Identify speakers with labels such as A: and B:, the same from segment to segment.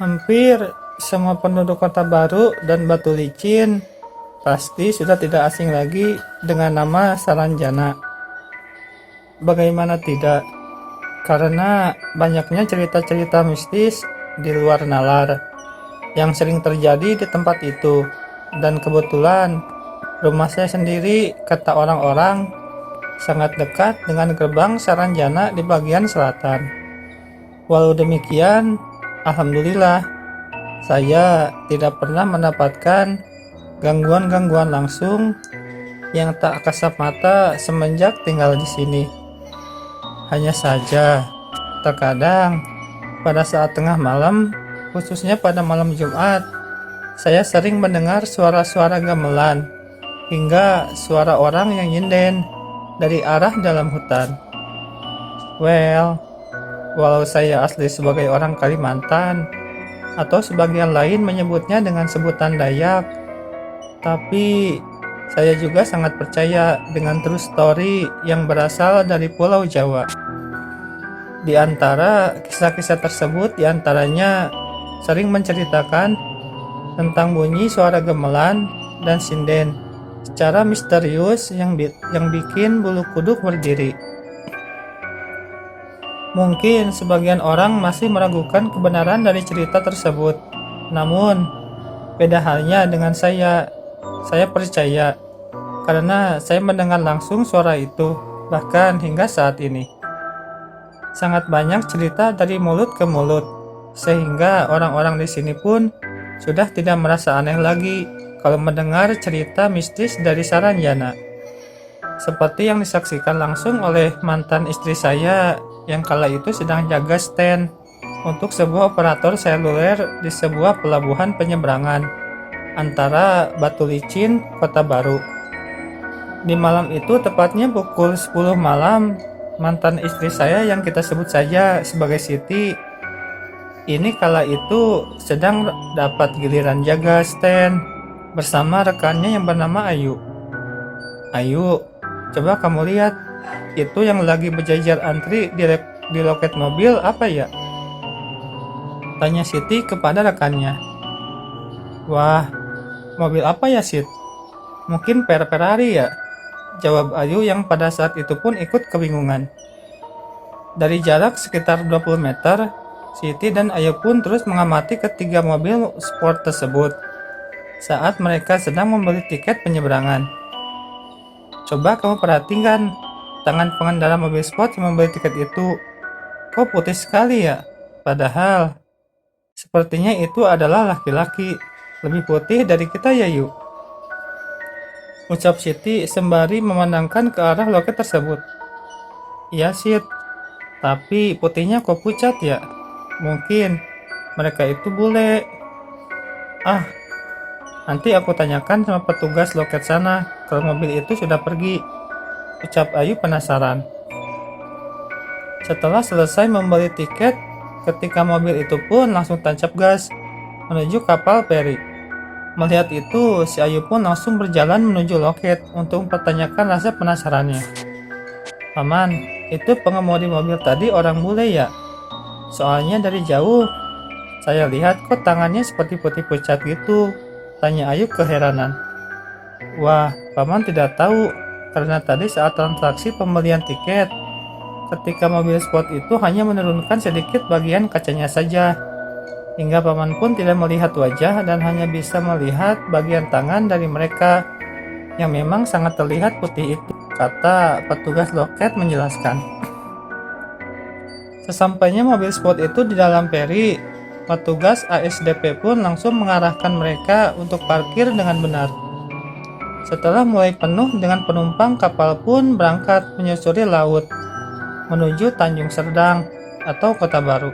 A: Hampir semua penduduk Kota Baru dan Batu Licin pasti sudah tidak asing lagi dengan nama Saranjana. Bagaimana tidak? Karena banyaknya cerita-cerita mistis di luar nalar yang sering terjadi di tempat itu. Dan kebetulan rumah saya sendiri, kata orang-orang, sangat dekat dengan gerbang Saranjana di bagian selatan. Walau demikian, alhamdulillah, saya tidak pernah mendapatkan gangguan-gangguan langsung yang tak kasat mata semenjak tinggal di sini. Hanya saja, terkadang pada saat tengah malam, khususnya pada malam Jumat, saya sering mendengar suara-suara gamelan hingga suara orang yang nyinden dari arah dalam hutan. Well, walau saya asli sebagai orang Kalimantan, atau sebagian lain menyebutnya dengan sebutan Dayak, tapi saya juga sangat percaya dengan true story yang berasal dari Pulau Jawa. Di antara kisah-kisah tersebut diantaranya sering menceritakan tentang bunyi suara gamelan dan sinden secara misterius yang bikin bulu kuduk berdiri. Mungkin sebagian orang masih meragukan kebenaran dari cerita tersebut. Namun, beda halnya dengan saya. Saya percaya karena saya mendengar langsung suara itu, bahkan hingga saat ini. Sangat banyak cerita dari mulut ke mulut, sehingga orang-orang di sini pun sudah tidak merasa aneh lagi kalau mendengar cerita mistis dari Saranjana. Seperti yang disaksikan langsung oleh mantan istri saya yang kala itu sedang jaga stand untuk sebuah operator seluler di sebuah pelabuhan penyeberangan antara Batu Licin, Kota Baru. Di malam itu, tepatnya pukul 10 malam, mantan istri saya yang kita sebut saja sebagai Siti, ini kala itu sedang dapat giliran jaga stand bersama rekannya yang bernama Ayu. Ayu, coba kamu lihat, itu yang lagi berjajar antri di loket mobil apa ya? Tanya Siti kepada rekannya. Wah, mobil apa ya, Sit? Mungkin Ferrari ya? Jawab Ayu yang pada saat itu pun ikut kebingungan. Dari jarak sekitar 20 meter, Siti dan Ayu pun terus mengamati ketiga mobil sport tersebut saat mereka sedang membeli tiket penyeberangan. Coba kamu perhatikan tangan pengendara mobil sport yang membeli tiket itu. Kok putih sekali ya? Padahal sepertinya itu adalah laki-laki. Lebih putih dari kita ya, Yu? Ucap Siti sembari memandangkan ke arah loket tersebut. Iya, Sit. Tapi putihnya kok pucat ya? Mungkin mereka itu bule. Ah, nanti aku tanyakan sama petugas loket sana kalau mobil itu sudah pergi. Ucap Ayu penasaran. Setelah selesai membeli tiket, ketika mobil itu pun langsung tancap gas menuju kapal feri. Melihat itu, si Ayu pun langsung berjalan menuju loket untuk mempertanyakan rasa penasarannya. Paman, itu pengemudi mobil tadi orang bule ya? Soalnya dari jauh, saya lihat kok tangannya seperti putih pucat gitu, tanya Ayu keheranan. Wah, Paman tidak tahu, karena tadi saat transaksi pembelian tiket, ketika mobil sport itu hanya menurunkan sedikit bagian kacanya saja, hingga Paman pun tidak melihat wajah dan hanya bisa melihat bagian tangan dari mereka yang memang sangat terlihat putih itu, kata petugas loket menjelaskan. Sesampainya mobil sport itu di dalam feri, petugas ASDP pun langsung mengarahkan mereka untuk parkir dengan benar. Setelah mulai penuh dengan penumpang, kapal pun berangkat menyusuri laut menuju Tanjung Serdang atau Kota Baru.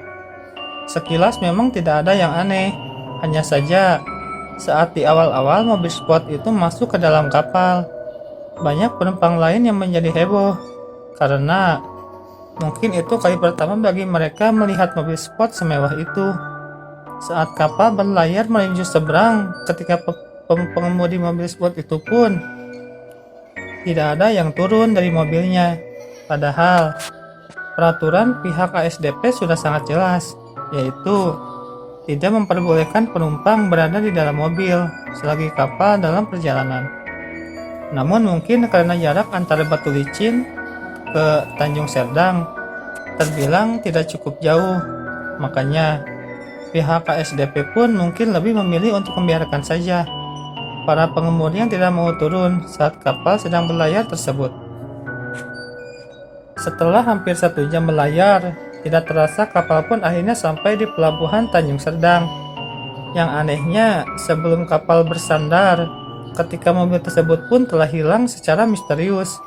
A: Sekilas memang tidak ada yang aneh, hanya saja saat di awal-awal mobil sport itu masuk ke dalam kapal, banyak penumpang lain yang menjadi heboh, karena mungkin itu kali pertama bagi mereka melihat mobil sport semewah itu. Saat kapal berlayar menuju seberang, ketika pengemudi mobil sport itu pun tidak ada yang turun dari mobilnya, padahal peraturan pihak ASDP sudah sangat jelas, yaitu tidak memperbolehkan penumpang berada di dalam mobil selagi kapal dalam perjalanan. Namun mungkin karena jarak antara Batu Licin ke Tanjung Serdang terbilang tidak cukup jauh, makanya pihak KSDP pun mungkin lebih memilih untuk membiarkan saja para pengemudi yang tidak mau turun saat kapal sedang berlayar tersebut. Setelah hampir 1 jam berlayar, tidak terasa kapal pun akhirnya sampai di pelabuhan Tanjung Serdang. Yang anehnya, sebelum kapal bersandar, ketika mobil tersebut pun telah hilang secara misterius.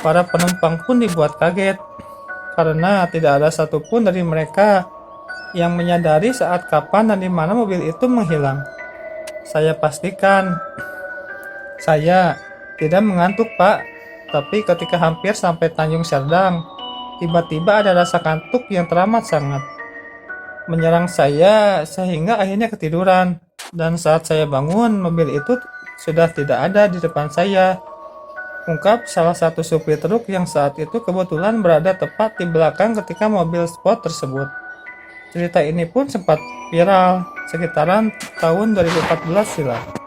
A: Para penumpang pun dibuat kaget, karena tidak ada satupun dari mereka yang menyadari saat kapan dan di mana mobil itu menghilang. Saya pastikan, saya tidak mengantuk, Pak. Tapi ketika hampir sampai Tanjung Serdang, tiba-tiba ada rasa kantuk yang teramat sangat menyerang saya sehingga akhirnya ketiduran. Dan saat saya bangun, mobil itu sudah tidak ada di depan saya, ungkap salah satu supir truk yang saat itu kebetulan berada tepat di belakang ketika mobil sport tersebut. Cerita ini pun sempat viral sekitaran tahun 2014 silam.